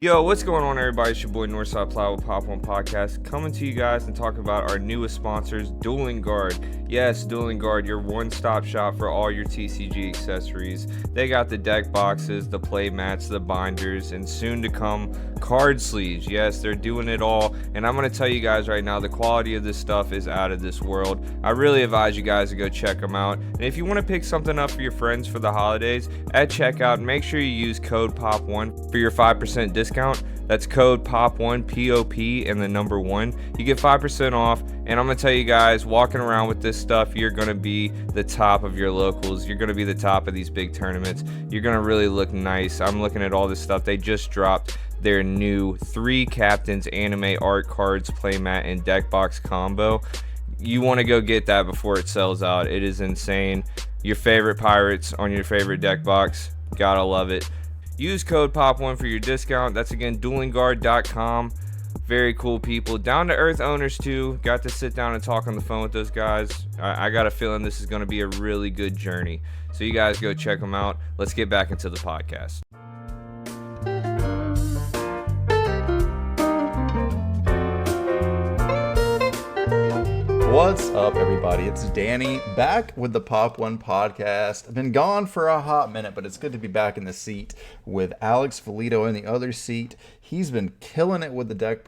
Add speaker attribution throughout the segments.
Speaker 1: Yo, what's going on, everybody? It's your boy Northside Plow with Pop.1 Podcast, coming to you guys and talking about our newest sponsors, Dueling Guard. Yes, Dueling Guard, your one-stop shop for all your TCG accessories. They got the deck boxes, the play mats, the binders, and soon to come, card sleeves. Yes, they're doing it all, and I'm going to tell you guys right now, the quality of this stuff is out of this world. I really advise you guys to go check them out, and if you want to pick something up for your friends for the holidays, at checkout, make sure you use code POP1 for your 5% discount. That's code POP1, P-O-P, and the number 1. You get 5% off, and I'm going to tell you guys, walking around with this stuff, you're going to be the top of your locals. You're going to be the top of these big tournaments. You're going to really look nice. I'm looking at all this stuff. They just dropped their new 3 Captains Anime Art Cards Playmat and Deck Box combo. You want to go get that before it sells out. It is insane. Your favorite pirates on your favorite deck box. Gotta love it. Use code POP1 for your discount. That's again duelingguard.com. Very cool people. Down to earth owners too. Got to sit down and talk on the phone with those guys. I got a feeling this is going to be a really good journey. So you guys go check them out. Let's get back into the podcast.
Speaker 2: What's up, everybody? It's Danny back with the Pop.1 podcast. I've been gone for a hot minute, but it's good to be back in the seat with Alex Felito in the other seat. He's been killing it with the deck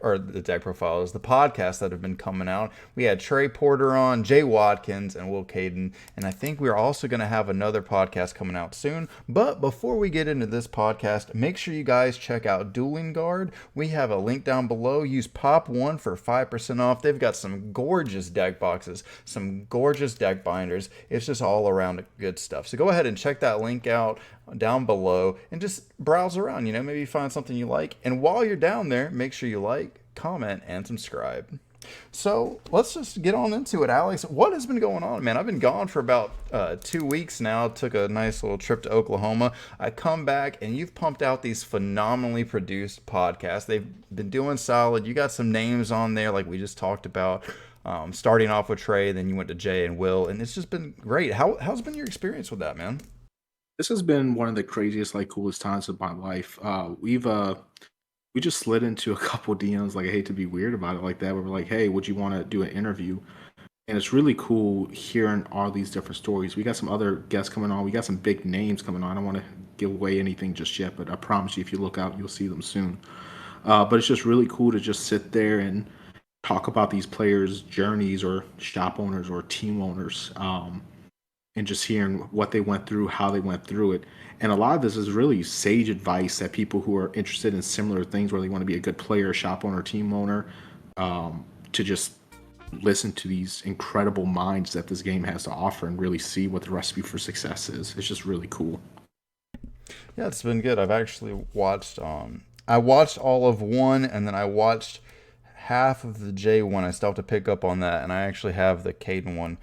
Speaker 2: profiles, the podcasts that have been coming out. We had Trey Porter on, Jay Watkins, and Will Caden, and I think we're also going to have another podcast coming out soon. But before we get into this podcast, make sure you guys check out Dueling Guard. We have a link down below. Use Pop1 for 5% off. They've got some gorgeous deck boxes, some gorgeous deck binders. It's just all around good stuff. So go ahead and check that link out down below and just browse around, maybe find something you like. And while you're down there, make sure you like, comment, and subscribe. So let's just get on into it. Alex, what has been going on, man? I've been gone for about 2 weeks now. Took a nice little trip to Oklahoma. I come back and you've pumped out these phenomenally produced podcasts. They've been doing solid. You got some names on there like we just talked about. Starting off with Trey, then you went to Jay and Will, and it's just been great. How's been your experience with that, man?
Speaker 3: This has been one of the craziest, coolest times of my life. We just slid into a couple DMs. I hate to be weird about it like that. We were like, "Hey, would you want to do an interview?" And it's really cool hearing all these different stories. We got some other guests coming on. We got some big names coming on. I don't want to give away anything just yet, but I promise you, if you look out, you'll see them soon. But it's just really cool to just sit there and talk about these players' journeys, or shop owners, or team owners. And just hearing what they went through, how they went through it. And a lot of this is really sage advice that people who are interested in similar things, where they want to be a good player, shop owner, team owner, to just listen to these incredible minds that this game has to offer and really see what the recipe for success is. It's just really cool.
Speaker 2: Yeah, it's been good. I've actually watched I watched all of one, and then I watched half of the J one. I still have to pick up on that, and I actually have the Caden one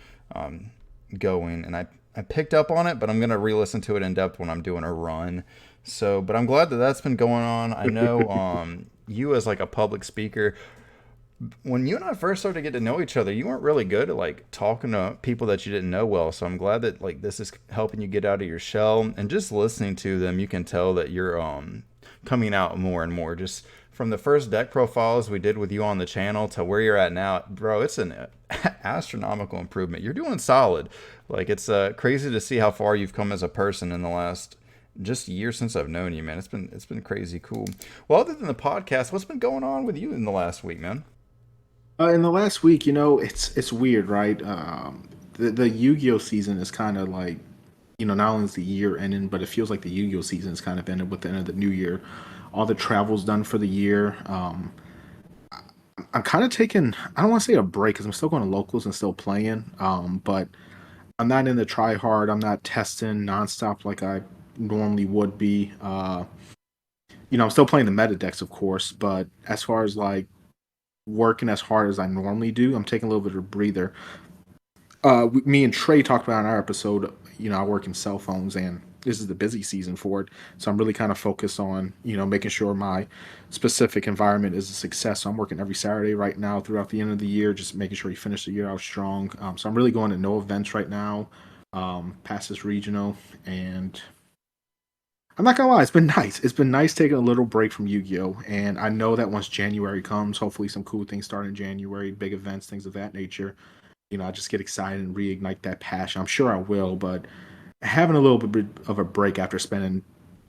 Speaker 2: going, and I picked up on it, but I'm gonna re-listen to it in depth when I'm doing a run. So, but I'm glad that that's been going on. I know you as like a public speaker, when you and I first started to get to know each other, you weren't really good at like talking to people that you didn't know well. So I'm glad that like this is helping you get out of your shell, and just listening to them, you can tell that you're coming out more and more. Just from the first deck profiles we did with you on the channel to where you're at now, bro, it's an astronomical improvement. You're doing solid. Like, it's crazy to see how far you've come as a person in the last just year since I've known you, man. It's been crazy cool. Well, other than the podcast, what's been going on with you in the last week, man?
Speaker 3: In the last week, it's weird, right? The Yu-Gi-Oh season is kind of like, not only is the year ending, but it feels like the Yu-Gi-Oh season is kind of ended with the end of the new year. All the travel's done for the year. I'm kind of taking, I don't want to say a break, because I'm still going to locals and still playing. But I'm not in the try hard. I'm not testing nonstop like I normally would be. I'm still playing the meta decks, of course, but as far as like working as hard as I normally do, I'm taking a little bit of a breather. Me and Trey talked about in our episode, I work in cell phones, and this is the busy season for it. So I'm really kind of focused on, making sure my specific environment is a success. So I'm working every Saturday right now throughout the end of the year, just making sure you finish the year out strong. So I'm really going to no events right now, past this regional, and I'm not gonna lie, it's been nice. It's been nice taking a little break from Yu-Gi-Oh! And I know that once January comes, hopefully some cool things start in January, big events, things of that nature. I just get excited and reignite that passion. I'm sure I will, but having a little bit of a break after spending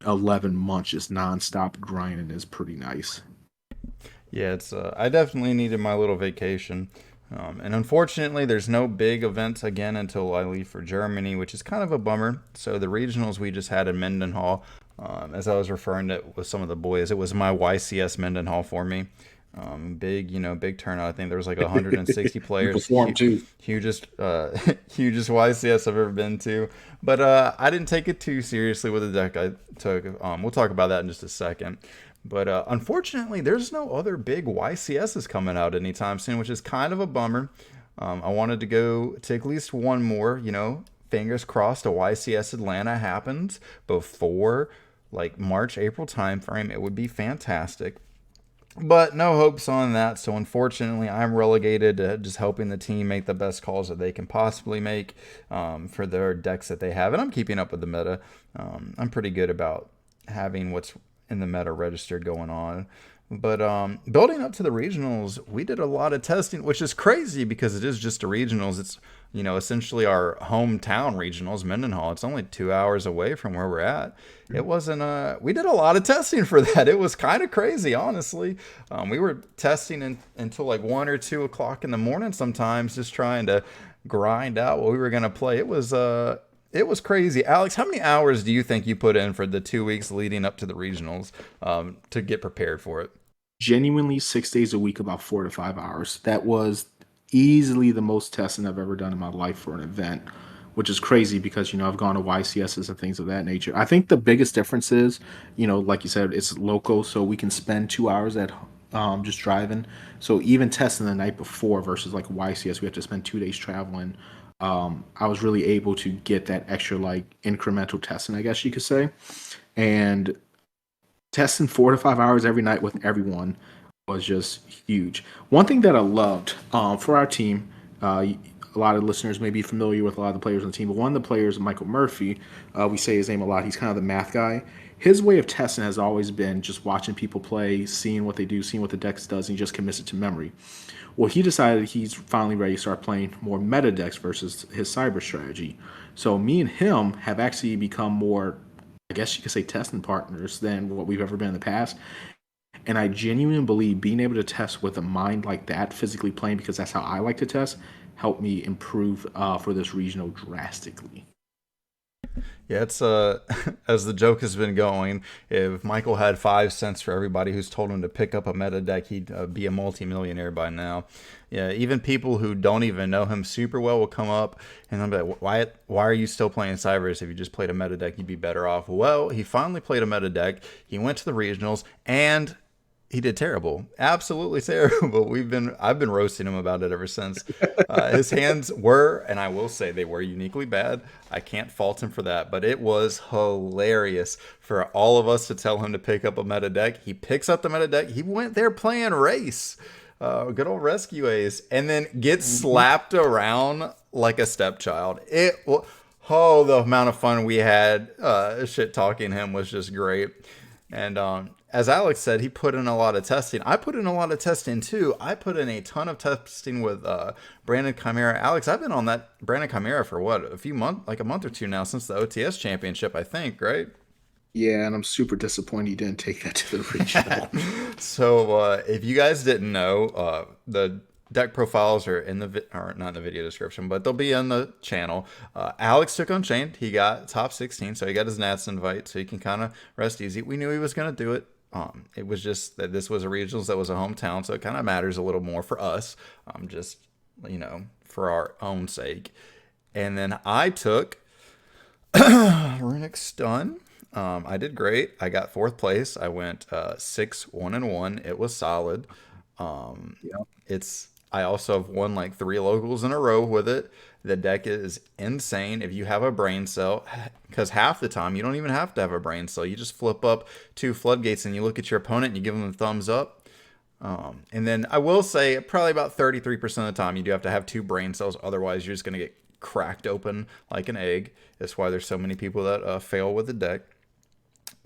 Speaker 3: 11 months just nonstop grinding is pretty nice.
Speaker 2: Yeah, it's I definitely needed my little vacation. And unfortunately, there's no big events again until I leave for Germany, which is kind of a bummer. So the regionals we just had in Mendenhall, as I was referring to it with some of the boys, it was my YCS Mendenhall for me. Big, big turnout. I think there was like 160
Speaker 3: You
Speaker 2: players.
Speaker 3: perform too.
Speaker 2: Hugest, hugest YCS I've ever been to. But I didn't take it too seriously with the deck I took. We'll talk about that in just a second. But unfortunately, there's no other big YCSs coming out anytime soon, which is kind of a bummer. I wanted to go to at least one more, fingers crossed a YCS Atlanta happens before like March, April timeframe. It would be fantastic. But no hopes on that. So unfortunately, I'm relegated to just helping the team make the best calls that they can possibly make for their decks that they have. And I'm keeping up with the meta. I'm pretty good about having what's in the meta registered going on. But building up to the regionals, we did a lot of testing, which is crazy because it is just a regionals. It's essentially our hometown regionals, Mendenhall. It's only 2 hours away from where we're at. It wasn't. We did a lot of testing for that. It was kind of crazy, honestly. We were testing until like 1 or 2 o'clock in the morning sometimes, just trying to grind out what we were gonna play. It was crazy. Alex, how many hours do you think you put in for the 2 weeks leading up to the regionals to get prepared for it?
Speaker 3: Genuinely 6 days a week, about 4 to 5 hours. That was easily the most testing I've ever done in my life for an event, which is crazy because I've gone to YCSs and things of that nature. I think the biggest difference is, like you said, it's local, so we can spend 2 hours at just driving. So even testing the night before versus like YCS, we have to spend 2 days traveling. I was really able to get that extra like incremental testing, I guess you could say, and testing 4 to 5 hours every night with everyone was just huge. One thing that I loved for our team, a lot of listeners may be familiar with a lot of the players on the team, but one of the players, Michael Murphy, we say his name a lot. He's kind of the math guy. His way of testing has always been just watching people play, seeing what they do, seeing what the deck does, and he just commits it to memory. Well, he decided he's finally ready to start playing more meta decks versus his cyber strategy. So me and him have actually become more, I guess you could say, testing partners than what we've ever been in the past. And I genuinely believe being able to test with a mind like that, physically playing, because that's how I like to test, helped me improve for this regional drastically.
Speaker 2: Yeah, it's as the joke has been going, if Michael had 5 cents for everybody who's told him to pick up a meta deck, he'd be a multimillionaire by now. Yeah, even people who don't even know him super well will come up and they'll be like, why are you still playing Cybers? If you just played a meta deck, you'd be better off. Well, he finally played a meta deck. He went to the regionals and he did terrible, absolutely terrible. I've been roasting him about it ever since. His hands were, and I will say they were uniquely bad. I can't fault him for that, but it was hilarious for all of us to tell him to pick up a meta deck. He picks up the meta deck. He went there playing race, good old rescue ace, and then gets slapped around like a stepchild. Oh, the amount of fun we had shit talking him was just great. And as Alex said, he put in a lot of testing. I put in a lot of testing too. I put in a ton of testing with Brandon Chimera. Alex, I've been on that Brandon Chimera for what, a few months, like a month or two now since the OTS championship, I think, right?
Speaker 3: Yeah, and I'm super disappointed you didn't take that to the regional.
Speaker 2: So if you guys didn't know, the deck profiles are in or not in the video description, but they'll be on the channel. Alex took Unchained. He got top 16, so he got his Nats invite, so he can kind of rest easy. We knew he was going to do it. It was just that this was a regionals that was a hometown, so it kind of matters a little more for us, just for our own sake. And then I took Runic Stun. I did great. I got fourth place. I went 6-1-1. It was solid. Yeah. I also have won like 3 locals in a row with it. The deck is insane if you have a brain cell, because half the time you don't even have to have a brain cell. You just flip up 2 floodgates and you look at your opponent and you give them a thumbs up. And then I will say probably about 33% of the time you do have to have 2 brain cells. Otherwise, you're just going to get cracked open like an egg. That's why there's so many people that fail with the deck.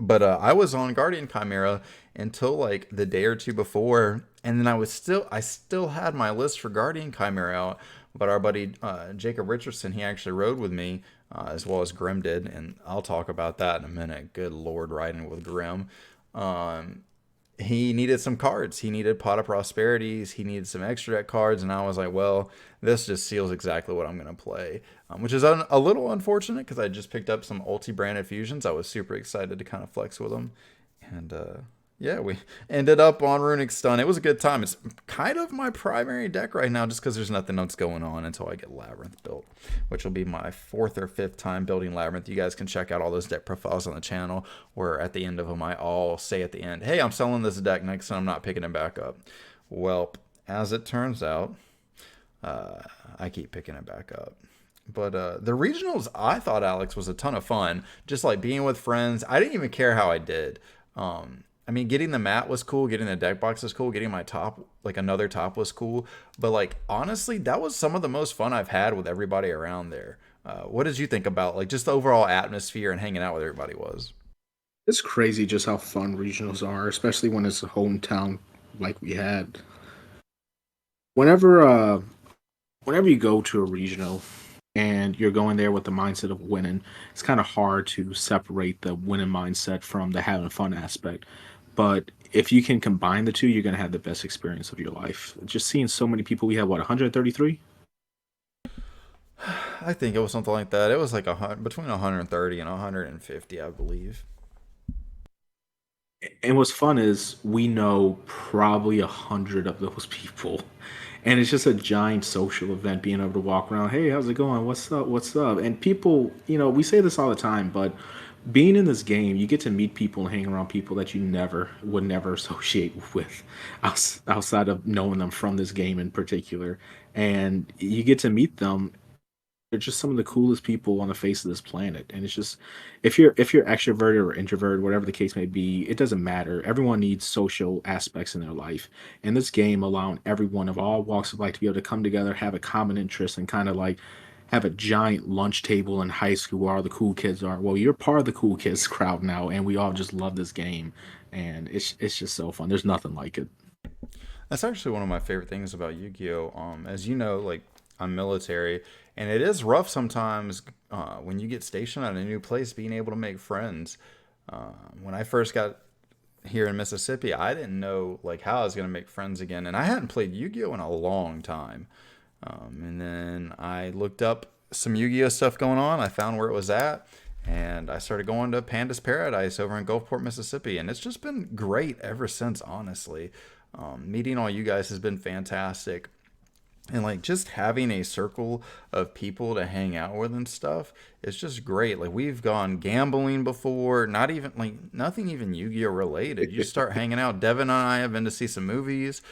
Speaker 2: But I was on Guardian Chimera until like the day or two before, and then I still had my list for Guardian Chimera out. But our buddy Jacob Richardson, he actually rode with me, as well as Grim did, and I'll talk about that in a minute. Good Lord, riding with Grim. Um, he needed some cards. He needed Pot of Prosperities. He needed some extra deck cards, and I was like, well, this just seals exactly what I'm going to play, which is a little unfortunate because I just picked up some ulti-branded fusions. I was super excited to kind of flex with them, and yeah, we ended up on Runic Stun. It was a good time. It's kind of my primary deck right now just because there's nothing else going on until I get Labyrinth built, which will be my fourth or fifth time building Labyrinth. You guys can check out all those deck profiles on the channel, where at the end of them, I'll say at the end, hey, I'm selling this deck next and I'm not picking it back up. Well, as it turns out, I keep picking it back up. But the regionals, I thought, Alex, was a ton of fun. Just like being with friends. I didn't even care how I did. I mean, getting the mat was cool. Getting the deck box was cool. Getting my top, like another top, was cool. But like honestly, that was some of the most fun I've had with everybody around there. What did you think about like just the overall atmosphere and hanging out with everybody was?
Speaker 3: It's crazy just how fun regionals are, especially when it's a hometown like we had. Whenever whenever you go to a regional and you're going there with the mindset of winning, it's kind of hard to separate the winning mindset from the having fun aspect. But if you can combine the two, you're going to have the best experience of your life. Just seeing so many people, we had what, 133?
Speaker 2: I think it was something like that. It was like between 130 and 150, I believe.
Speaker 3: And what's fun is we know probably 100 of those people. And it's just a giant social event being able to walk around. Hey, how's it going? What's up? What's up? And people, we say this all the time, but being in this game, you get to meet people and hang around people that you never associate with outside of knowing them from this game in particular. And you get to meet them. They're just some of the coolest people on the face of this planet. And it's just, if you're extroverted or introverted, whatever the case may be, it doesn't matter. Everyone needs social aspects in their life. And this game allowing everyone of all walks of life to be able to come together, have a common interest, and kind of like have a giant lunch table in high school where all the cool kids are. Well, you're part of the cool kids crowd now, and we all just love this game. And it's just so fun. There's nothing like it.
Speaker 2: That's actually one of my favorite things about Yu-Gi-Oh. As you know, like I'm military, and it is rough sometimes when you get stationed at a new place, being able to make friends. When I first got here in Mississippi, I didn't know like how I was gonna make friends again, and I hadn't played Yu-Gi-Oh in a long time. And then I looked up some Yu-Gi-Oh stuff going on. I found where it was at, and I started going to Panda's Paradise over in Gulfport, Mississippi, and it's just been great ever since. Honestly, meeting all you guys has been fantastic. And like just having a circle of people to hang out with and stuff, it's just great. Like we've gone gambling before, not even like nothing even Yu-Gi-Oh related. You just start hanging out. Devin and I have been to see some movies.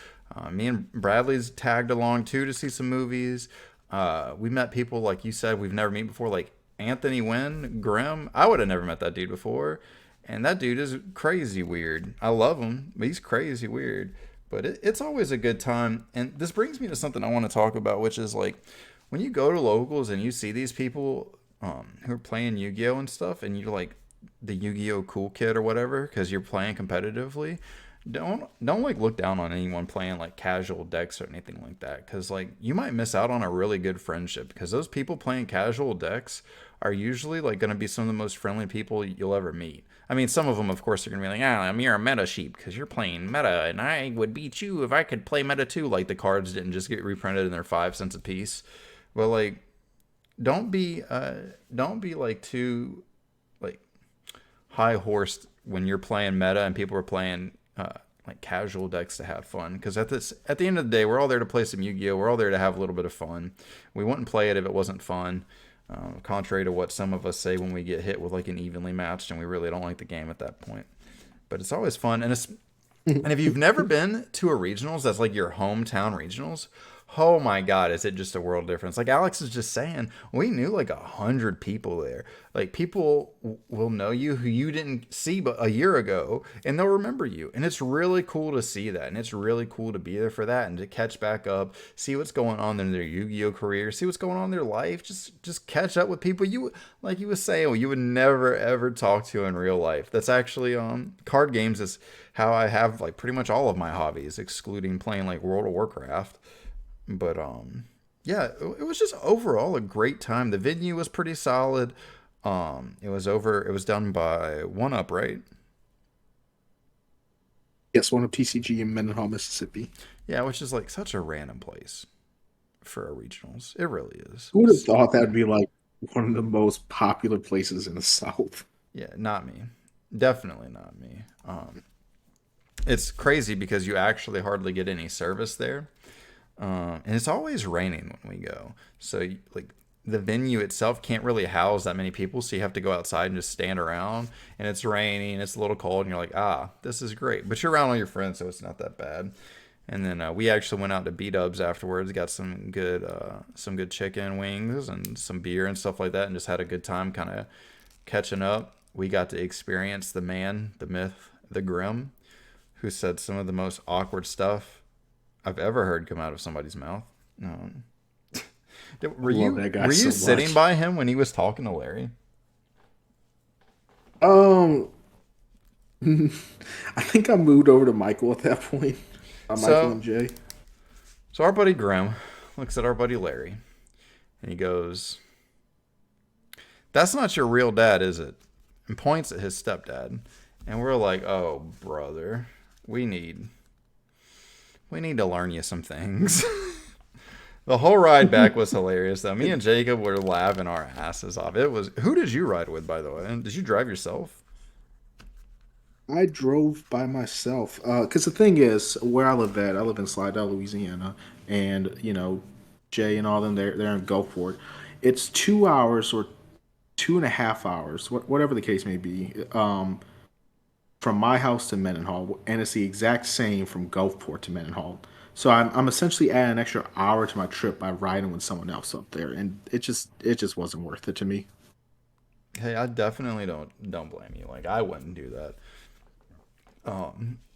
Speaker 2: Me and Bradley's tagged along too to see some movies. We met people like you said we've never met before, like Anthony Wynn Grimm. I would have never met that dude before, and that dude is crazy weird. I love him, but he's crazy weird. But it's always a good time. And this brings me to something I want to talk about, which is like when you go to locals and you see these people who are playing Yu-Gi-Oh and stuff, and you're like the Yu-Gi-Oh cool kid or whatever because you're playing competitively. Don't like look down on anyone playing like casual decks or anything like that, because like you might miss out on a really good friendship, because those people playing casual decks are usually like going to be some of the most friendly people you'll ever meet. I mean, some of them, of course, are going to be like, ah, you're a meta sheep because you're playing meta, and I would beat you if I could play meta too. Like the cards didn't just get reprinted and they're 5 cents a piece. But like, don't be like too like high horsed when you're playing meta and people are playing like casual decks to have fun. Because at the end of the day, we're all there to play some Yu-Gi-Oh. We're all there to have a little bit of fun. We wouldn't play it if it wasn't fun. Contrary to what some of us say when we get hit with like an evenly matched and we really don't like the game at that point. But it's always fun, and if you've never been to a regionals that's like your hometown regionals, Oh my God, is it just a world difference? Like Alex is just saying, we knew like 100 people there. Like people will know you who you didn't see but a year ago, and they'll remember you. And it's really cool to see that, and it's really cool to be there for that, and to catch back up, see what's going on in their Yu-Gi-Oh career, see what's going on in their life. Just catch up with people you like you was saying you would never ever talk to in real life. That's actually card games is how I have like pretty much all of my hobbies, excluding playing like World of Warcraft. But yeah, it was just overall a great time. The venue was pretty solid. It was done by One Up, right?
Speaker 3: Yes, one of TCG in Mendenhall, Mississippi.
Speaker 2: Yeah, which is like such a random place for our regionals. It really is.
Speaker 3: Who would have thought that'd be like one of the most popular places in the South?
Speaker 2: Yeah, not me. Definitely not me. It's crazy because you actually hardly get any service there. And it's always raining when we go. So like the venue itself can't really house that many people, so you have to go outside and just stand around. And it's raining, it's a little cold, and you're like, this is great. But you're around all your friends, so it's not that bad. And then we actually went out to B Dubs afterwards, got some good chicken wings and some beer and stuff like that, and just had a good time, kind of catching up. We got to experience the man, the myth, the Grim, who said some of the most awkward stuff I've ever heard come out of somebody's mouth. Um, were
Speaker 3: Love
Speaker 2: you
Speaker 3: that guy
Speaker 2: were you
Speaker 3: so
Speaker 2: sitting
Speaker 3: much.
Speaker 2: by him when he was talking to Larry?
Speaker 3: Um, I think I moved over to Michael at that point. Michael
Speaker 2: So
Speaker 3: and Jay.
Speaker 2: so our buddy Grim looks at our buddy Larry and he goes, "That's not your real dad, is it?" And points at his stepdad. And we're like, "Oh, brother, we need we need to learn you some things." The whole ride back was hilarious, though. Me and Jacob were laughing our asses off. It was. Who did you ride with, by the way? Did you drive yourself?
Speaker 3: I drove by myself because the thing is, where I live in Slidell, Louisiana, and Jay and all them, they're in Gulfport. It's 2 hours or 2.5 hours, whatever the case may be, from my house to Mendenhall, and it's the exact same from Gulfport to Mendenhall. So I'm essentially adding an extra hour to my trip by riding with someone else up there, and it just wasn't worth it to me.
Speaker 2: Hey, I definitely don't blame you. Like I wouldn't do that.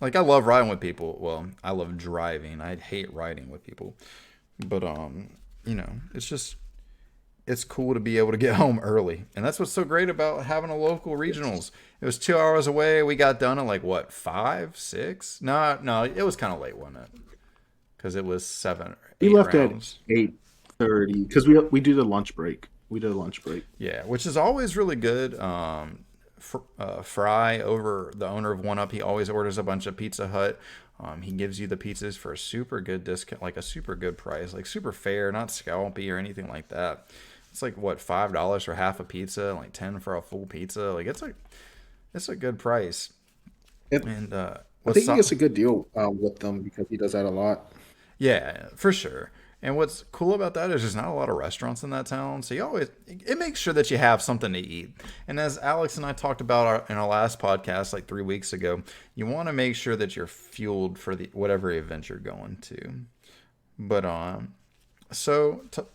Speaker 2: Like I love riding with people. Well, I love driving. I hate riding with people. But it's just it's cool to be able to get home early. And that's what's so great about having a local regionals. It was 2 hours away. We got done at like what, 5, 6? No, no, it was kind of late, wasn't it? Because it was seven or
Speaker 3: We
Speaker 2: eight
Speaker 3: left at
Speaker 2: rounds.
Speaker 3: 8:30 because we did a lunch break. We did a lunch break.
Speaker 2: Yeah, which is always really good. Fry, over the owner of One Up, he always orders a bunch of Pizza Hut. He gives you the pizzas for a super good discount, like a super good price, like super fair, not scalpy or anything like that. It's like what, $5 for half a pizza, like 10 for a full pizza. Like it's a good price.
Speaker 3: And
Speaker 2: And
Speaker 3: I
Speaker 2: what's
Speaker 3: think he
Speaker 2: so,
Speaker 3: gets a good deal with them because he does that a lot.
Speaker 2: Yeah, for sure. And what's cool about that is there's not a lot of restaurants in that town, so you always it makes sure that you have something to eat. And as Alex and I talked about in our last podcast like 3 weeks ago, you want to make sure that you're fueled for the whatever event you're going to. But so to,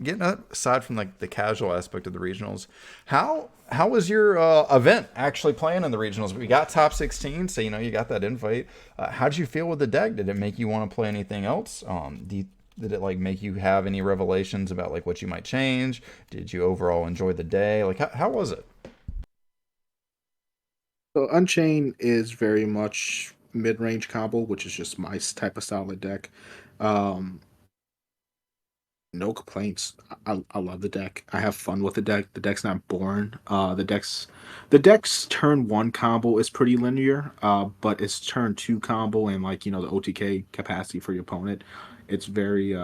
Speaker 2: getting aside from like the casual aspect of the regionals, how was your event actually playing in the regionals? We got top 16, so you got that invite. How did you feel with the deck? Did it make you want to play anything else? Did it like make you have any revelations about like what you might change? Did you overall enjoy the day? Like how was it?
Speaker 3: So Unchained is very much mid-range combo, which is just my type of style of deck. Um, no complaints. I love the deck. I have fun with the deck. The deck's not boring. The deck's turn one combo is pretty linear. But its turn two combo and like the OTK capacity for your opponent, it's very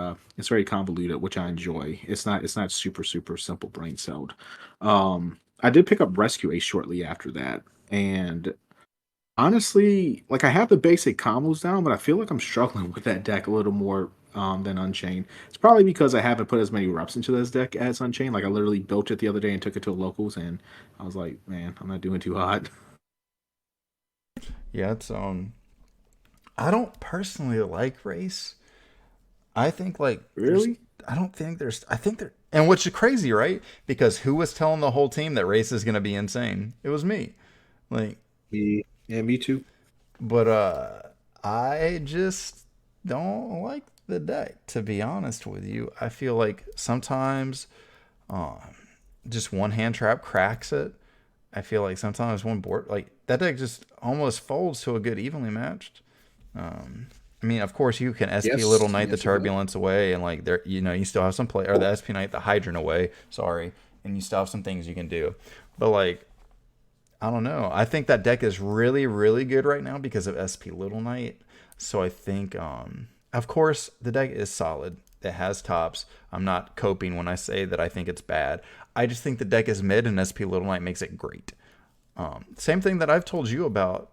Speaker 3: convoluted, which I enjoy. It's not super simple brain celled. I did pick up Rescue Ace shortly after that, and honestly, like I have the basic combos down, but I feel like I'm struggling with that deck a little more than Unchained. It's probably because I haven't put as many reps into this deck as Unchained. Like I literally built it the other day and took it to locals, and I was like, man, I'm not doing too hot.
Speaker 2: Yeah, it's I don't personally like race. I think like there's.
Speaker 3: Really?
Speaker 2: I don't think there's. I think there. And which is crazy, right? Because who was telling the whole team that race is going to be insane? It was me. Like,
Speaker 3: Me, yeah, me too.
Speaker 2: but I just don't like the deck. To be honest with you, I feel like sometimes um, just one hand trap cracks it. I feel like sometimes one board like that deck just almost folds to a good evenly matched. Um, I mean, of course, you can SP Little
Speaker 3: Yes,
Speaker 2: Knight the
Speaker 3: yes, it does.
Speaker 2: Turbulence away, and like there, you still have some play, or the SP Knight the Hydrant away. Sorry, and you still have some things you can do. But like, I don't know. I think that deck is really, really good right now because of SP Little Knight. So I think, of course, the deck is solid. It has tops. I'm not coping when I say that I think it's bad. I just think the deck is mid, and SP Little Knight makes it great. Same thing that I've told you about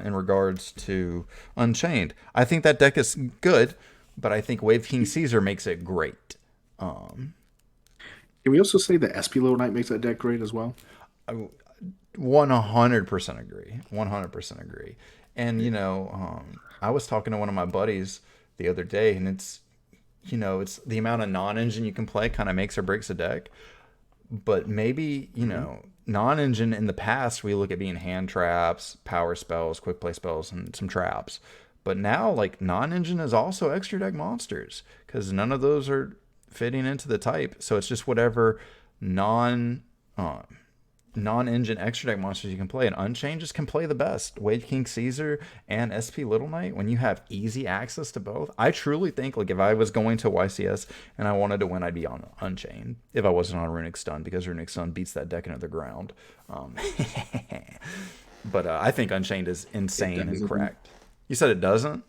Speaker 2: in regards to Unchained. I think that deck is good, but I think Wave King Caesar makes it great. Um,
Speaker 3: Can we also say that SP Little Knight makes that deck great as well?
Speaker 2: I 100% agree. 100% agree. And, I was talking to one of my buddies the other day, and it's the amount of non engine you can play kind of makes or breaks a deck. But maybe,
Speaker 3: Hmm.
Speaker 2: non-engine in the past, we look at being hand traps, power spells, quick play spells, and some traps. But now, like, non-engine is also extra deck monsters because none of those are fitting into the type. So it's just whatever non uh, non-engine extra deck monsters you can play, and Unchained just can play the best. Wade King Caesar and SP Little Knight, when you have easy access to both, I truly think like if I was going to YCS and I wanted to win, I'd be on Unchained if I wasn't on Runic Stun because Runic Stun beats that deck into the ground. Um, but I think Unchained is
Speaker 3: It
Speaker 2: insane and
Speaker 3: does.
Speaker 2: cracked. You said it doesn't?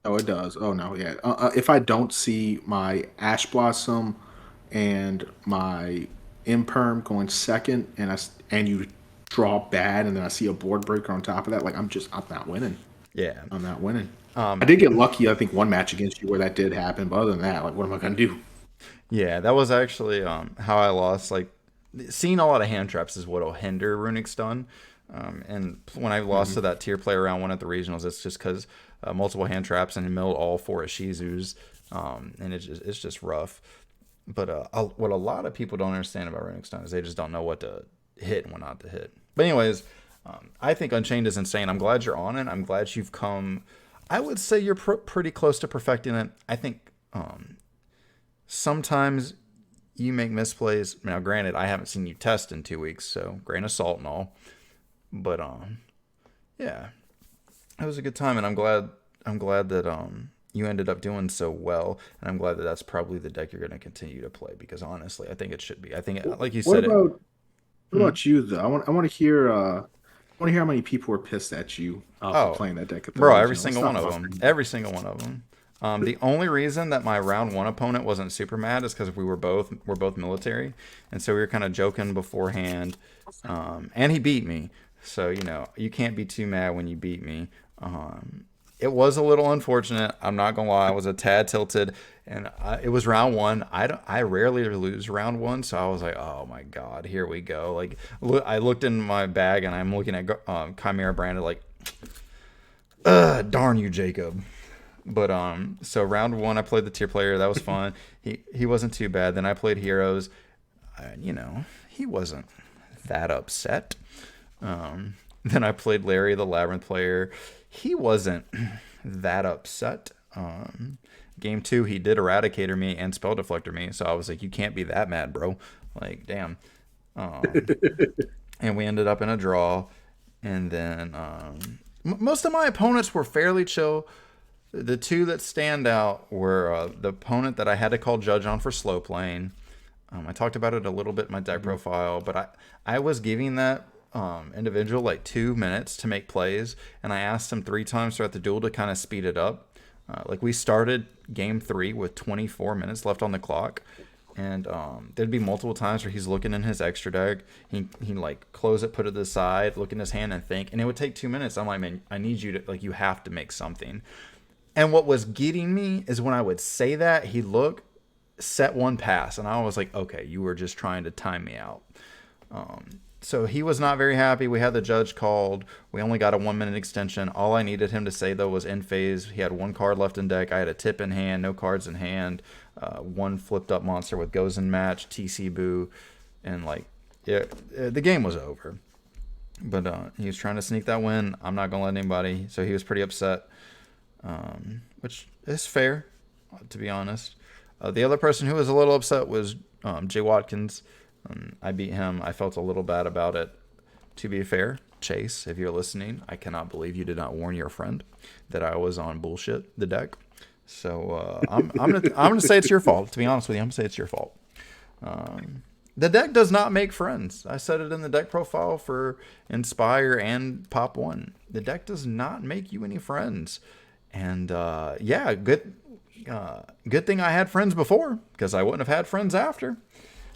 Speaker 3: Oh, it does. Oh no, yeah. If I don't see my Ash Blossom and my Imperm going second, and you draw bad, and then I see a board breaker on top of that, like I'm not winning.
Speaker 2: Yeah.
Speaker 3: I'm not winning. I
Speaker 2: Um,
Speaker 3: did get lucky, I think, one match against you where that did happen, but other than that, like, what am I gonna do?
Speaker 2: Yeah, that was actually how I lost. Like, seeing a lot of hand traps is what'll hinder Runic Stun. And when I lost to
Speaker 3: Hmm.
Speaker 2: that tier player round one at the regionals, it's just because multiple hand traps and he milled all four Ishizus, and it's just rough. But what a lot of people don't understand about Runic Stun is they just don't know what to hit and what not to hit. But anyways, I think Unchained is insane. I'm glad you're on it. I'm glad you've come. I would say you're pretty close to perfecting it. I think sometimes you make misplays. Now, granted, I haven't seen you test in 2 weeks, so grain of salt and all. But yeah, it was a good time, and I'm glad. I'm glad that you ended up doing so well, and I'm glad that that's probably the deck you're going to continue to play because honestly, I think it should be. I think, like you
Speaker 3: What
Speaker 2: said, it.
Speaker 3: about what
Speaker 2: Hmm?
Speaker 3: about you though? I want to hear how many people were pissed at you for
Speaker 2: Oh,
Speaker 3: playing that deck at the
Speaker 2: bro, every
Speaker 3: regional. Let's
Speaker 2: single
Speaker 3: talk
Speaker 2: one of
Speaker 3: about
Speaker 2: them.
Speaker 3: that.
Speaker 2: Every single one of them. The only reason that my round one opponent wasn't super mad is because we're both military, and so we were kind of joking beforehand. And he beat me, so you can't be too mad when you beat me. It was a little unfortunate. I'm not gonna lie. I was a tad tilted, and it was round one. I rarely lose round one, so I was like, oh my god, here we go. Like, I looked in my bag and I'm looking at Chimera Branded like, darn you, Jacob. But so round one, I played the tier player. That was fun. He wasn't too bad. Then I played heroes. He wasn't that upset. Then I played Larry, the Labyrinth player. He wasn't that upset. Game two, he did Eradicator me and Spell Deflector me. So I was like, you can't be that mad, bro. Like, damn. Um, and we ended up in a draw. And then most of my opponents were fairly chill. The two that stand out were the opponent that I had to call judge on for slow playing. I talked about it a little bit in my deck
Speaker 3: Mhm.
Speaker 2: profile, but I was giving that individual like 2 minutes to make plays, and I asked him 3 times throughout the duel to kind of speed it up. Like we started game three with 24 minutes left on the clock, and there'd be multiple times where he's looking in his extra deck. He like close it, put it to the side, look in his hand, and think. And it would take 2 minutes. I'm like, man, I need you to like you have to make something. And what was getting me is when I would say that, he'd look, set one pass, and I was like, okay, you were just trying to time me out. So he was not very happy. We had the judge called. We only got a 1 minute extension. All I needed him to say, though, was end phase. He had one card left in deck. I had a tip in hand, no cards in hand. One flipped up monster with goes in match, TC Boo. And, like, the game was over. But he was trying to sneak that win. I'm not going to let anybody. So he was pretty upset, which is fair, to be honest. The other person who was a little upset was Jay Watkins. I beat him. I felt a little bad about it. To be fair, Chase, if you're listening, I cannot believe you did not warn your friend that I was on bullshit the deck. So I'm gonna say it's your fault. To be honest with you, I'm gonna say it's your fault. The deck does not make friends. I said it in the deck profile for Inspire and Pop.1. The deck does not make you any friends. And yeah, good thing I had friends before, because I wouldn't have had friends after.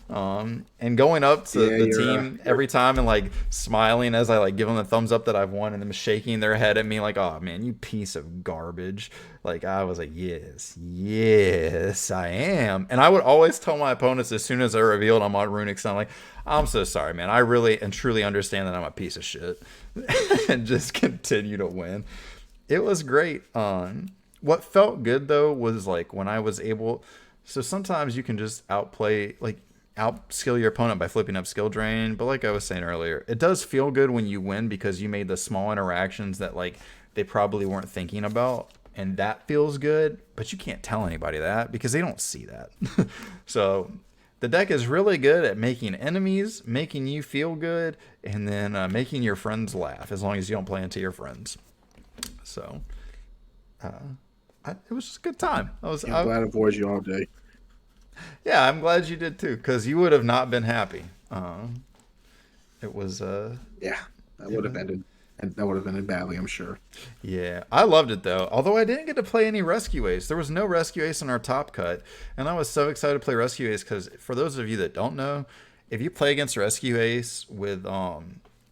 Speaker 2: And going up to the team every time and like smiling as I like give them the thumbs up that I've won, and them shaking their head at me like, "Oh man, you piece of garbage." Like I was like, yes, I am. And I would always tell my opponents as soon as I revealed I'm on Runic Sun, like, "I'm so sorry, man. I really and truly understand that I'm a piece of shit," and just continue to win. It was great. What felt good though was like when I was able. So sometimes you can just outskill your opponent by flipping up skill drain, but like I was saying earlier, it does feel good when you win because you made the small interactions that like they probably weren't thinking about, and that feels good. But you can't tell anybody that because they don't see that. So the deck is really good at making enemies, making you feel good, and then making your friends laugh, as long as you don't play into your friends. So it was just a good time.
Speaker 3: I'm glad I avoided you all day.
Speaker 2: Yeah, I'm glad you did too, because you would have not been happy. It was
Speaker 3: yeah, that would have ended badly, I'm sure.
Speaker 2: Yeah, I loved it though. Although I didn't get to play any Rescue Ace. There was no Rescue Ace in our top cut, and I was so excited to play Rescue Ace because for those of you that don't know, if you play against Rescue Ace with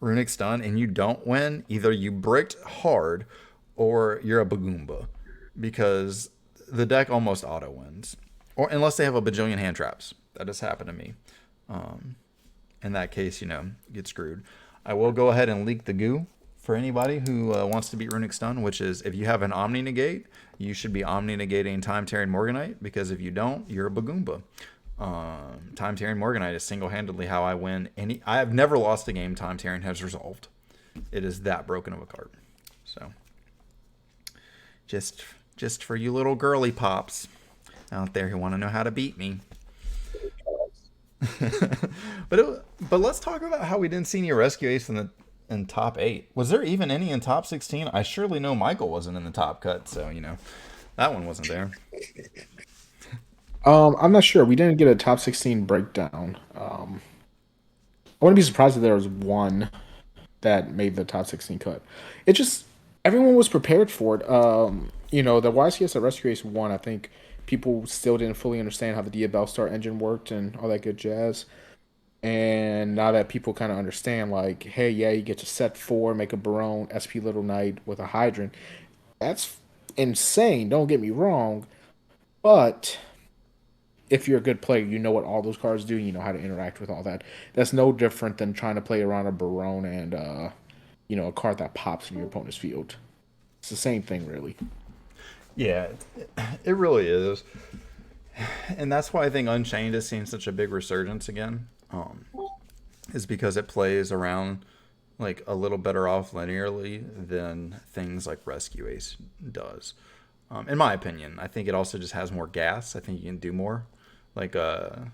Speaker 2: Runic Stun and you don't win, either you bricked hard or you're a Bagoomba, because the deck almost auto wins. Or unless they have a bajillion hand traps. That has happened to me. In that case, get screwed. I will go ahead and leak the goo for anybody who wants to beat Runic Stun, which is if you have an Omni Negate, you should be Omni Negating Time Tearing Morganite, because if you don't, you're a Bagoomba. Time Tearing Morganite is single-handedly how I win I have never lost a game Time Tearing has resolved. It is that broken of a card. So, just for you little girly pops out there who want to know how to beat me. but let's talk about how we didn't see any Rescue Ace in top 8. Was there even any in top 16? I surely know Michael wasn't in the top cut, so that one wasn't there.
Speaker 3: I'm not sure. We didn't get a top 16 breakdown. I wouldn't be surprised if there was one that made the top 16 cut. It just everyone was prepared for it. The YCS at Rescue Ace 1, I think people still didn't fully understand how the Diabellstar engine worked and all that good jazz. And now that people kind of understand, like, hey, yeah, you get to set 4, make a Barone, SP Little Knight with a Hydrant. That's insane, don't get me wrong. But if you're a good player, you know what all those cards do, you know how to interact with all that. That's no different than trying to play around a Barone and, a card that pops in your opponent's field. It's the same thing, really.
Speaker 2: Yeah, it really is. And that's why I think Unchained has seen such a big resurgence again. Is because it plays around like a little better off linearly than things like Rescue Ace does. In my opinion, I think it also just has more gas. I think you can do more. So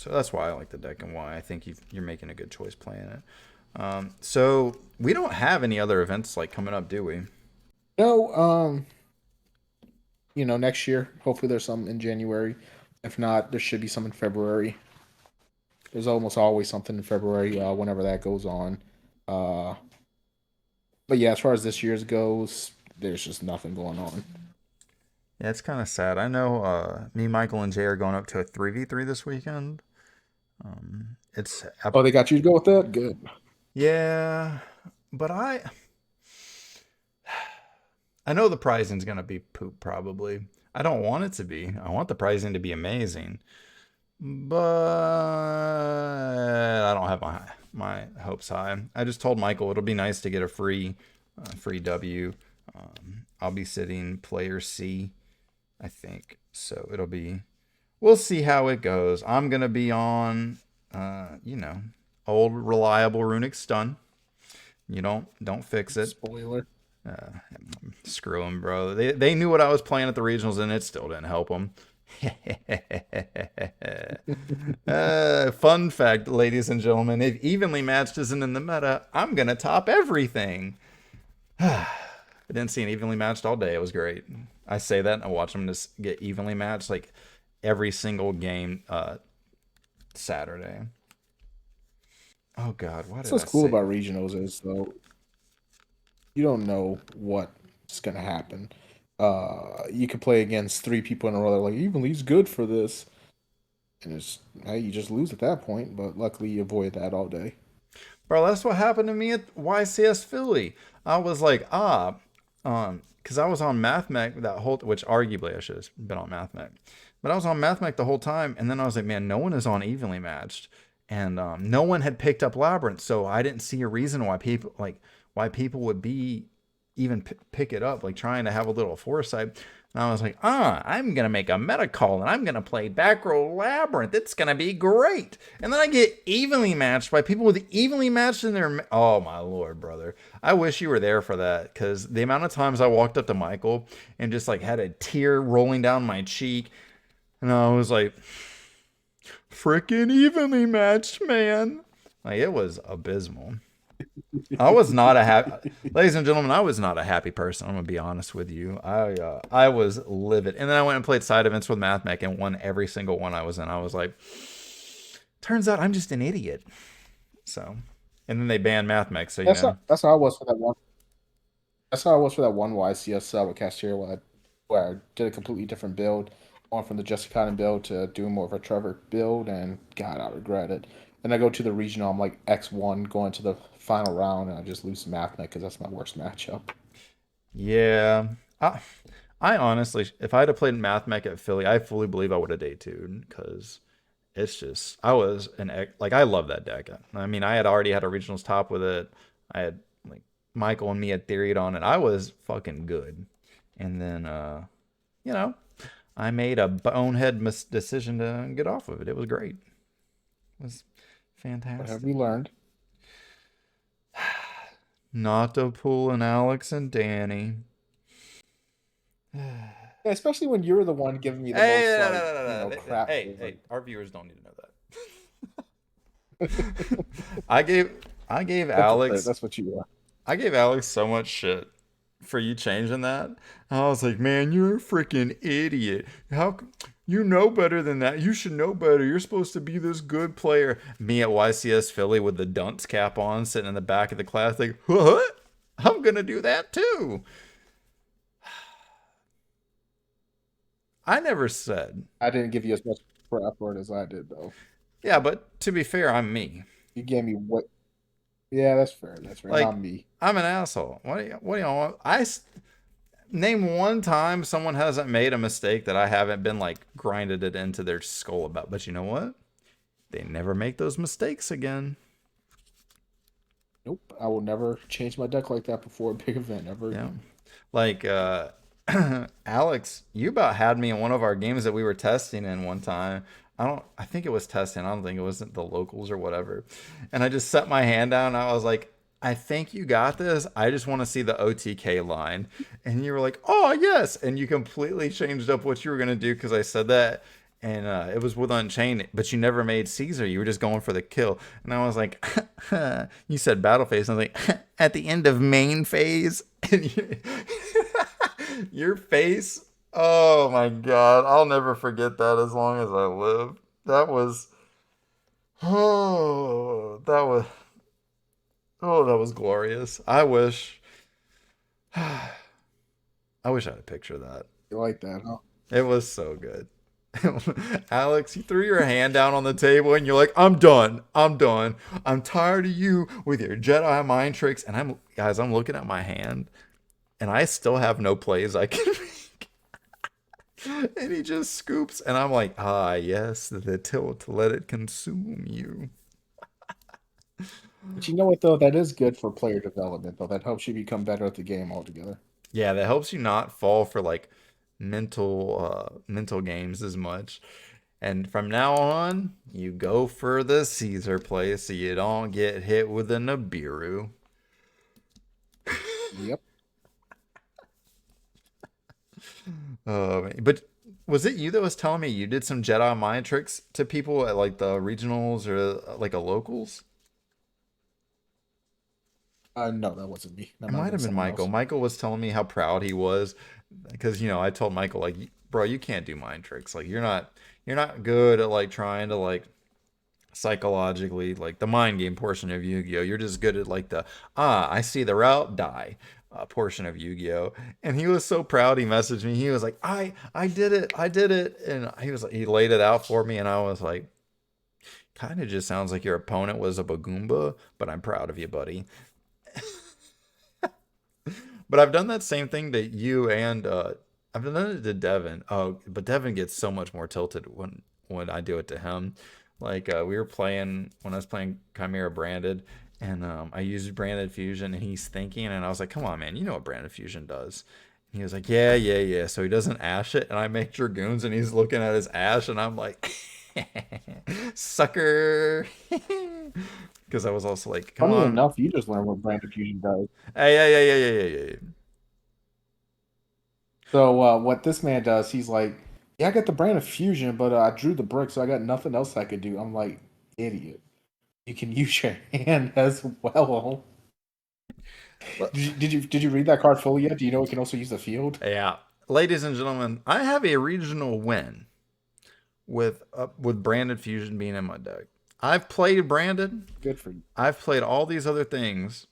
Speaker 2: that's why I like the deck and why I think you're making a good choice playing it. So we don't have any other events like coming up, do we?
Speaker 3: No, next year, hopefully there's some in January. If not, there should be some in February. There's almost always something in February, whenever that goes on. But yeah, as far as this year's goes, there's just nothing going on.
Speaker 2: Yeah, it's kind of sad. I know me, Michael, and Jay are going up to a 3v3 this weekend.
Speaker 3: They got you to go with that? Good.
Speaker 2: Yeah, but I know the pricing's going to be poop, probably. I don't want it to be. I want the pricing to be amazing. but I don't have my hopes high. I just told Michael it'll be nice to get a free W. I'll be sitting player C, I think. So it'll be. We'll see how it goes. I'm gonna be on, old reliable runic stun. You don't fix it.
Speaker 3: Spoiler.
Speaker 2: Screw them, bro. They knew what I was playing at the regionals, and it still didn't help them. Fun fact, ladies and gentlemen: if evenly matched isn't in the meta, I'm gonna top everything. I didn't see an evenly matched all day. It was great. I say that and I watch them just get evenly matched like every single game Saturday. Oh God, why did
Speaker 3: That's what's
Speaker 2: I
Speaker 3: cool
Speaker 2: say?
Speaker 3: about regionals is though you don't know what's gonna happen. You could play against three people in a row. They're like, evenly's good for this, and it's hey, you just lose at that point. But luckily, you avoid that all day.
Speaker 2: Bro, that's what happened to me at YCS Philly. I was like, because I was on MathMech that whole, which arguably I should have been on MathMech, but I was on MathMech the whole time, and then I was like, man, no one is on evenly matched, and no one had picked up Labyrinth, so I didn't see a reason why people would be even pick it up, like trying to have a little foresight. And I was like, I'm going to make a meta call and I'm going to play back row Labyrinth. It's going to be great. And then I get evenly matched by people with evenly matched in their. Oh, my Lord, brother. I wish you were there for that, because the amount of times I walked up to Michael and just like had a tear rolling down my cheek. And I was like, freaking evenly matched, man. Like, it was abysmal. I was not a happy, ladies and gentlemen. I was not a happy person. I'm gonna be honest with you. I was livid, and then I went and played side events with MathMech and won every single one I was in. I was like, turns out I'm just an idiot. So, and then they banned MathMech. So
Speaker 3: That's how I was for that one. That's how I was for that one YCS with Cashier where I did a completely different build, going from the Jessica build to doing more of a Trevor build, and God, I regret it. Then I go to the regional, I'm like X1 going to the final round, and I just lose to MathNet because that's my worst matchup.
Speaker 2: yeah. I honestly, if I had played MathMech at Philly, I fully believe I would have day 2'd, because it's just I was like, I love that deck. I mean, I had already had a regionals top with it. I had like Michael and me had theoried on it. I was fucking good, and then you know, I made a bonehead decision to get off of it. It was great. It was
Speaker 3: What have
Speaker 2: fantastic.
Speaker 3: we learned?
Speaker 2: Not to pull an Alex and Danny.
Speaker 3: Yeah, especially when you're the one giving me the
Speaker 2: Hey,
Speaker 3: most
Speaker 2: no, no,
Speaker 3: like
Speaker 2: no, no, no.
Speaker 3: crap.
Speaker 2: Hey, our viewers don't need to know that. I gave Alex
Speaker 3: That's what you are.
Speaker 2: I gave Alex so much shit for you changing that. I was like, man, you're a freaking idiot. You know better than that? You should know better. You're supposed to be this good player. Me at YCS Philly with the dunce cap on, sitting in the back of the class, like, what? I'm gonna do that too. I never said.
Speaker 3: I didn't give you as much crap for it as I did though.
Speaker 2: Yeah, but to be fair, I'm me.
Speaker 3: You gave me what? Yeah, that's fair. That's fair.
Speaker 2: Like,
Speaker 3: Not me.
Speaker 2: I'm an asshole. What do y'all want? Name one time someone hasn't made a mistake that I haven't been like grinded it into their skull about. But you know what? They never make those mistakes again.
Speaker 3: Nope. I will never change my deck like that before a big event ever
Speaker 2: Yeah.
Speaker 3: again.
Speaker 2: Like, Alex, you about had me in one of our games that we were testing in one time. I think it was testing. I don't think it wasn't the locals or whatever. And I just set my hand down and I was like, I think you got this. I just want to see the OTK line. And you were like, oh, yes. And you completely changed up what you were going to do because I said that. And it was with Unchained, but you never made Caesar. You were just going for the kill. And I was like, you said battle phase. And I was like, at the end of main phase. And your face. Oh my God. I'll never forget that as long as I live. That was. Oh, that was. Oh, that was glorious. I wish. I wish I had a picture of that.
Speaker 3: You like that, huh?
Speaker 2: It was so good. Alex, you threw your hand down on the table and you're like, I'm done. I'm done. I'm tired of you with your Jedi mind tricks. And I'm looking at my hand and I still have no plays I can make. And he just scoops, and I'm like, ah, yes, the tilt, let it consume you.
Speaker 3: But you know what though? That is good for player development though. That helps you become better at the game altogether.
Speaker 2: Yeah, that helps you not fall for like mental games as much. And from now on, you go for the Caesar play so you don't get hit with a Nibiru.
Speaker 3: Yep.
Speaker 2: But was it you that was telling me you did some Jedi mind tricks to people at like the regionals or like a locals?
Speaker 3: No, that wasn't me. That
Speaker 2: It
Speaker 3: might have
Speaker 2: might
Speaker 3: been
Speaker 2: have been
Speaker 3: someone
Speaker 2: Michael.
Speaker 3: else.
Speaker 2: Michael was telling me how proud he was because I told Michael like, bro, you can't do mind tricks. Like you're not good at like trying to like psychologically like the mind game portion of Yu-Gi-Oh. You're just good at like the I see the route die portion of Yu-Gi-Oh. And he was so proud. He messaged me. He was like, I did it, I did it, and he was like, he laid it out for me, and I was like, kind of just sounds like your opponent was a Bagoomba, but I'm proud of you, buddy. But I've done that same thing to you and I've done it to Devin. Oh, but Devin gets so much more tilted when I do it to him. Like we were playing when I was playing Chimera Branded, and I used Branded Fusion, and he's thinking, and I was like, "Come on, man, you know what Branded Fusion does." And he was like, "Yeah, yeah, yeah." So he doesn't ash it, and I make Dragoons, and he's looking at his ash, and I'm like, "Sucker," because I was also like, "Come
Speaker 3: Funny
Speaker 2: on."
Speaker 3: enough, you just learned what brand diffusion does.
Speaker 2: Hey, yeah, yeah, yeah, yeah, yeah, yeah.
Speaker 3: So what this man does, he's like, "Yeah, I got the brand of fusion, but I drew the brick, so I got nothing else I could do." I'm like, "Idiot! You can use your hand as well."
Speaker 2: Well,
Speaker 3: Did you read that card fully yet? Do you know it can also use the field?
Speaker 2: yeah, ladies and gentlemen, I have a regional win with Branded Fusion being in my deck. I've played Branded.
Speaker 3: Good for you.
Speaker 2: I've played all these other things,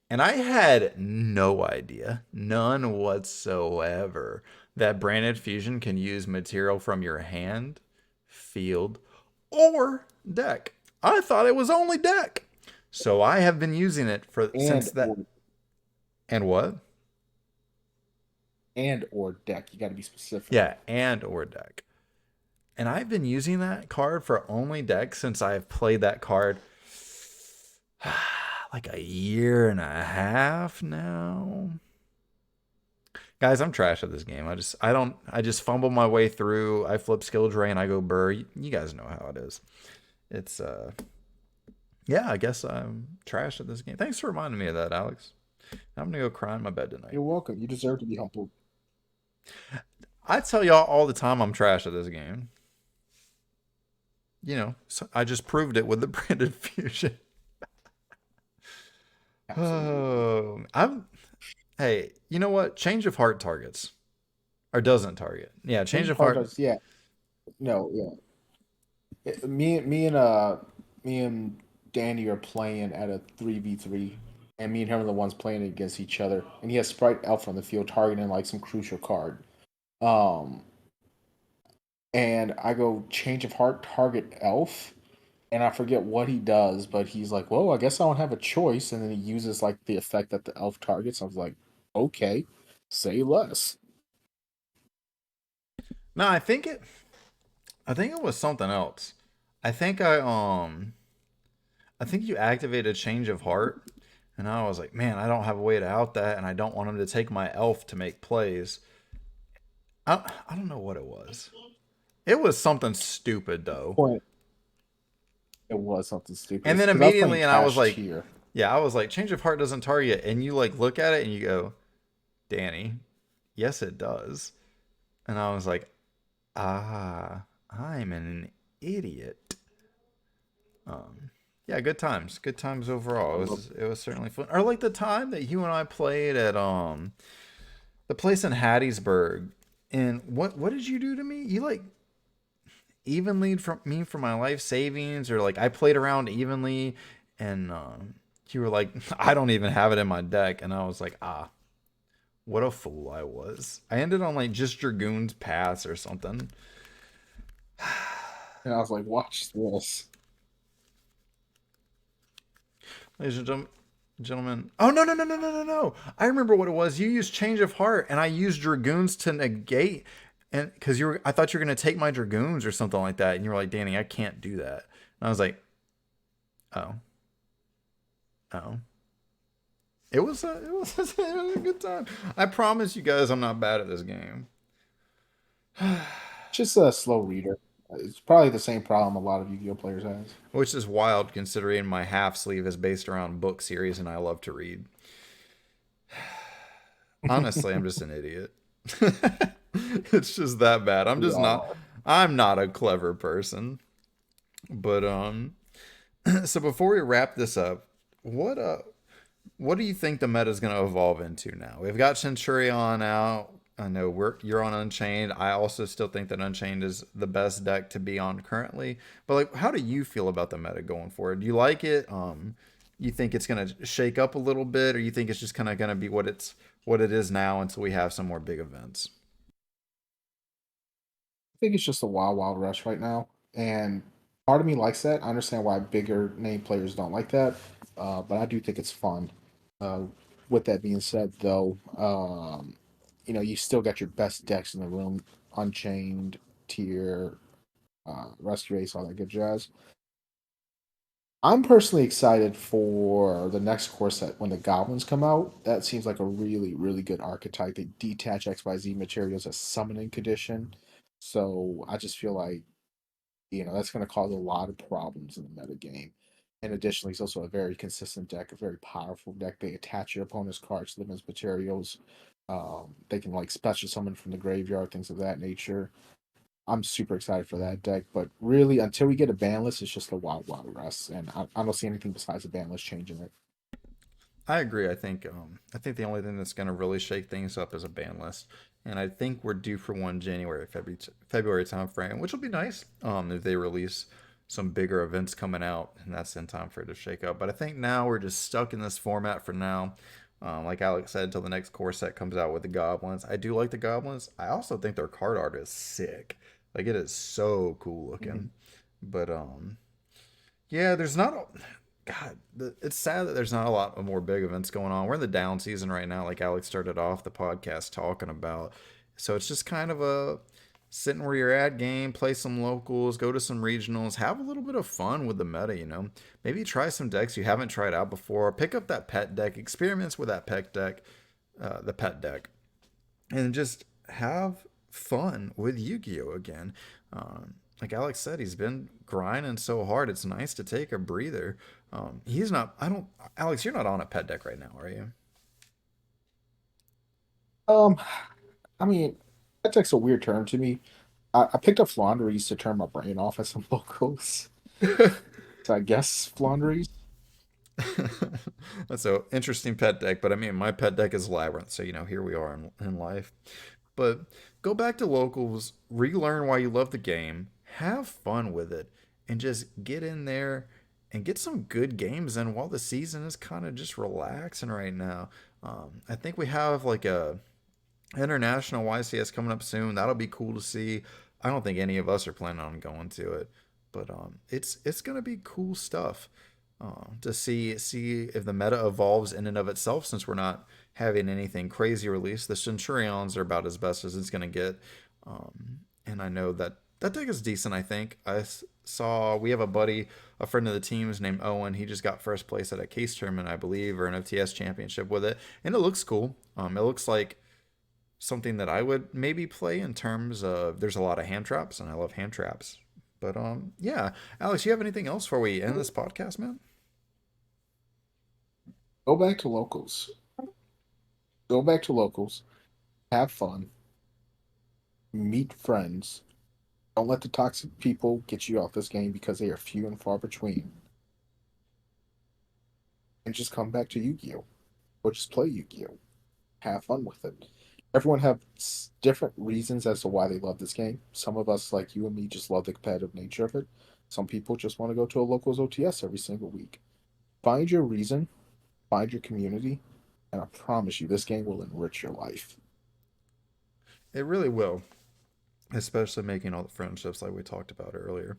Speaker 2: and I had no idea, none whatsoever, that Branded Fusion can use material from your hand, field, or deck. I thought it was only deck. So I have been using it for since
Speaker 3: And
Speaker 2: that. And what?
Speaker 3: or deck. You got to be specific.
Speaker 2: Yeah, and or deck. And I've been using that card for only deck since I've played that card like a year and a half now. Guys, I'm trash at this game. I just fumble my way through. I flip skill drain, I go burr. You guys know how it is. It's yeah, I guess I'm trash at this game. Thanks for reminding me of that, Alex. I'm gonna go cry in my bed tonight.
Speaker 3: You're welcome. You deserve to be humbled.
Speaker 2: I tell y'all all the time I'm trash at this game. So I just proved it with the Branded Fusion.
Speaker 3: Absolutely.
Speaker 2: Oh, hey, you know what? Change of heart targets or doesn't target. Yeah, change
Speaker 3: Change
Speaker 2: of
Speaker 3: of heart
Speaker 2: heart.
Speaker 3: does. Yeah. No. Yeah. Me and Danny are playing at a 3v3, and me and him are the ones playing against each other. And he has Sprite Elf on the field targeting like some crucial card. Um, and I go change of heart target Elf, and I forget what he does, but he's like, "Well, I guess I don't have a choice." And then he uses like the effect that the Elf targets. I was like, "Okay, say less."
Speaker 2: No, I think it was something else. I think I think you activated change of heart, and I was like, man, I don't have a way to out that, and I don't want him to take my elf to make plays. I don't know what it was. It was something stupid though.
Speaker 3: Point. It was something stupid.
Speaker 2: And then
Speaker 3: Because I was playing
Speaker 2: immediately, and I was
Speaker 3: cash
Speaker 2: like,
Speaker 3: tier.
Speaker 2: yeah, I was like, change of heart doesn't target, and you like look at it and you go, Danny, yes it does. And I was like, I'm an idiot. Um, yeah, good times overall.
Speaker 3: I
Speaker 2: It
Speaker 3: love
Speaker 2: was it was certainly fun. Or like the time that you and I played at the place in Hattiesburg. And what did you do to me? You like evenly from me for my life savings, or like I played around evenly, and you were like, I don't even have it in my deck, and I was like, what a fool I was. I ended on like just Dragoon's Pass or something.
Speaker 3: And I was like, "Watch this."
Speaker 2: Ladies and gentlemen. Oh, no, no, no, no, no, no, no. I remember what it was. You used Change of Heart, and I used Dragoons to negate. and because I thought you were gonna take my dragoons or something like that, and you were like, Danny, I can't do that. And I was like, oh, oh. It was a good time. I promise you guys, I'm not bad at this game.
Speaker 3: Just a slow reader. It's probably the same problem a lot of Yu-Gi-Oh players has.
Speaker 2: Which is wild considering my half sleeve is based around book series and I love to read. Honestly, I'm just an idiot. It's just that bad.
Speaker 3: We all are.
Speaker 2: I'm not a clever person. But so before we wrap this up, what uh what do you think the meta is going to evolve into now? We've got Centurion out. I know you're on Unchained. I also still think that Unchained is the best deck to be on currently. But like, how do you feel about the meta going forward? Do you like it? You think it's gonna shake up a little bit, or you think it's just kind of gonna be what it is now until we have some more big events?
Speaker 3: I think it's just a wild, wild rush right now, and part of me likes that. I understand why bigger name players don't like that, but I do think it's fun. Uh, with that being said, though, you still got your best decks in the room: Unchained, Tier, Rescue Ace, all that good jazz. I'm personally excited for the next core set when the goblins come out. That seems like a really, really good archetype. They detach XYZ materials as summoning condition. So I just feel like, that's going to cause a lot of problems in the meta game. And additionally, it's also a very consistent deck, a very powerful deck. They attach your opponent's cards to them as materials. They can like special summon from the graveyard, things of that nature. I'm super excited for that deck, but really, until we get a ban list, it's just a wild, wild west, and I don't see anything besides a ban list changing it.
Speaker 2: I agree. I think the only thing that's going to really shake things up is a ban list, and I think we're due for one February time frame, which will be nice. If they release some bigger events coming out, and that's in time for it to shake up. But I think now we're just stuck in this format for now. Like Alex said, until the next core set comes out with the goblins. I do like the goblins. I also think their card art is sick. Like it is so cool
Speaker 3: Mhm.
Speaker 2: looking. But yeah, there's not. God, it's sad that there's not a lot of more big events going on. We're in the down season right now, like Alex started off the podcast talking about. So it's just kind of a sitting where you're at game, play some locals, go to some regionals, have a little bit of fun with the meta. Maybe try some decks you haven't tried out before. Pick up that pet deck, experiments with that pet deck, the pet deck, and just have fun with Yu-Gi-Oh again. Like Alex said, he's been grinding so hard. It's nice to take a breather. He's not. I don't. Alex, you're not on a pet deck right now, are you?
Speaker 3: Um, I mean, that deck's a weird term to me. I picked up Flaunderies to turn my brain off at some locals. So I guess Flaunderies.
Speaker 2: That's an interesting pet deck, but I mean, my pet deck is Labyrinth, so here we are in life. But go back to locals, relearn why you love the game, have fun with it, and just get in there and get some good games in while the season is kind of just relaxing right now. I think we have like a international YCS coming up soon. That'll be cool to see. I don't think any of us are planning on going to it, but it's gonna be cool stuff to see if the meta evolves in and of itself. Since we're not having anything crazy released, the Centurions are about as best as it's gonna get, and I know that that deck is decent. I think saw we have a buddy, a friend of the team's named Owen. He just got first place at a case tournament, I believe, or an FTS championship with it, and it looks cool. It looks like something that I would maybe play in terms of there's a lot of hand traps and I love hand traps. But yeah, Alex, you have anything else before we end this podcast, man?
Speaker 3: Go back to locals. Go back to locals. Have fun. Meet friends. Don't let the toxic people get you off this game because they are few and far between. And just come back to Yu-Gi-Oh! Or just play Yu-Gi-Oh! Have fun with it. Everyone have different reasons as to why they love this game. Some of us, like you and me, just love the competitive nature of it. Some people just want to go to a locals OTS every single week. Find your reason, find your community, and I promise you, this game will enrich your life.
Speaker 2: It really will, especially making all the friendships like we talked about earlier.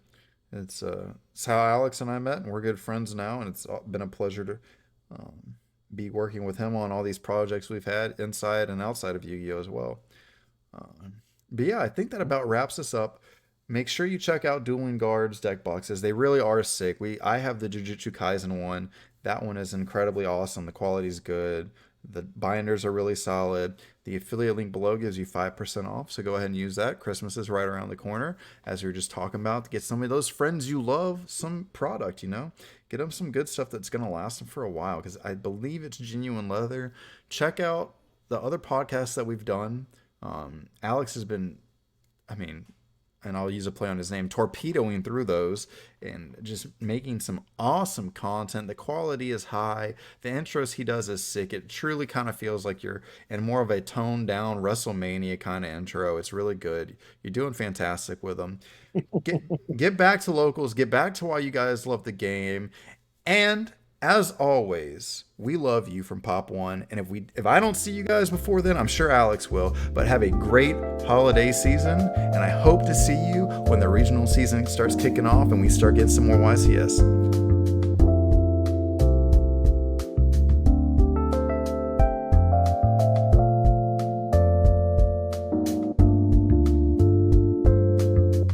Speaker 2: It's how Alex and I met, and we're good friends now, and it's been a pleasure to um, be working with him on all these projects we've had inside and outside of Yu-Gi-Oh as well. But yeah, I think that about wraps us up. Make sure you check out Dueling Guards deck boxes. They really are sick. I have the Jujutsu Kaisen one. That one is incredibly awesome. The quality's good. The binders are really solid. The affiliate link below gives you 5% off, so go ahead and use that. Christmas is right around the corner, as we were just talking about, to get some of those friends you love some product, Get them some good stuff that's going to last them for a while, because I believe it's genuine leather. Check out the other podcasts that we've done. Alex has been, I mean, and I'll use a play on his name, torpedoing through those and just making some awesome content. The quality is high. The intros he does is sick. It truly kind of feels like you're in more of a toned down WrestleMania kind of intro. It's really good. You're doing fantastic with them. Get back to locals. Get back to why you guys love the game. And as always, we love you from Pop.1. And if I don't see you guys before then, I'm sure Alex will. But have a great holiday season, and I hope to see you when the regional season starts kicking off and we start getting some more YCS.